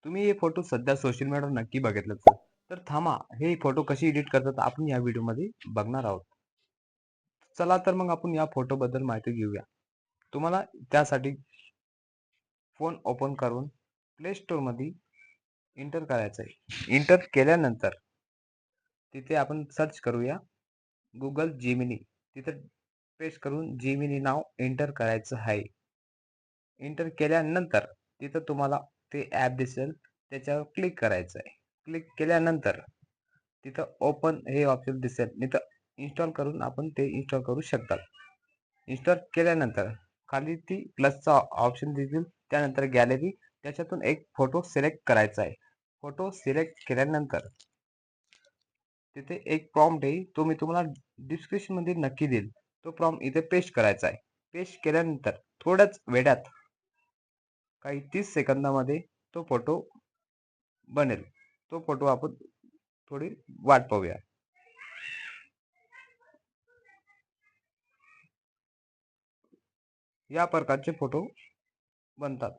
तुम्ही हे फोटो सध्या सोशल मीडियावर नक्की बघितलंच. तर थांबा, हे फोटो कशी एडिट करतात आपण या व्हिडिओमध्ये बघणार आहोत. चला तर मग आपण या फोटोबद्दल माहिती घेऊया. तुम्हाला त्यासाठी फोन ओपन करून प्ले स्टोअरमध्ये एंटर करायचं आहे. एंटर केल्यानंतर तिथे आपण सर्च करूया Google जेमिनी. तिथे पेस्ट करून जेमिनी नाव एंटर करायचं आहे. एंटर केल्यानंतर तिथं तुम्हाला ते ॲप दिसेल, त्याच्यावर क्लिक करायचं आहे. क्लिक केल्यानंतर तिथं ओपन हे ऑप्शन दिसेल. तिथं इन्स्टॉल करून आपण ते इन्स्टॉल करू शकतात. इन्स्टॉल केल्यानंतर खाली ती प्लसचा ऑप्शन दिसेल, त्यानंतर गॅलरी, त्याच्यातून एक फोटो सिलेक्ट करायचा आहे. फोटो सिलेक्ट केल्यानंतर तिथे एक प्रॉम्प्ट आहे, तो मी तुम्हाला डिस्क्रिप्शनमध्ये नक्की देईल. तो प्रॉम्प्ट इथे पेस्ट करायचा आहे. पेस्ट केल्यानंतर थोड्याच वेळात काही 30 सेकंदामध्ये तो फोटो बनेल. तो फोटो आपण थोडी वाट पाहूया. या प्रकारचे फोटो बनतात.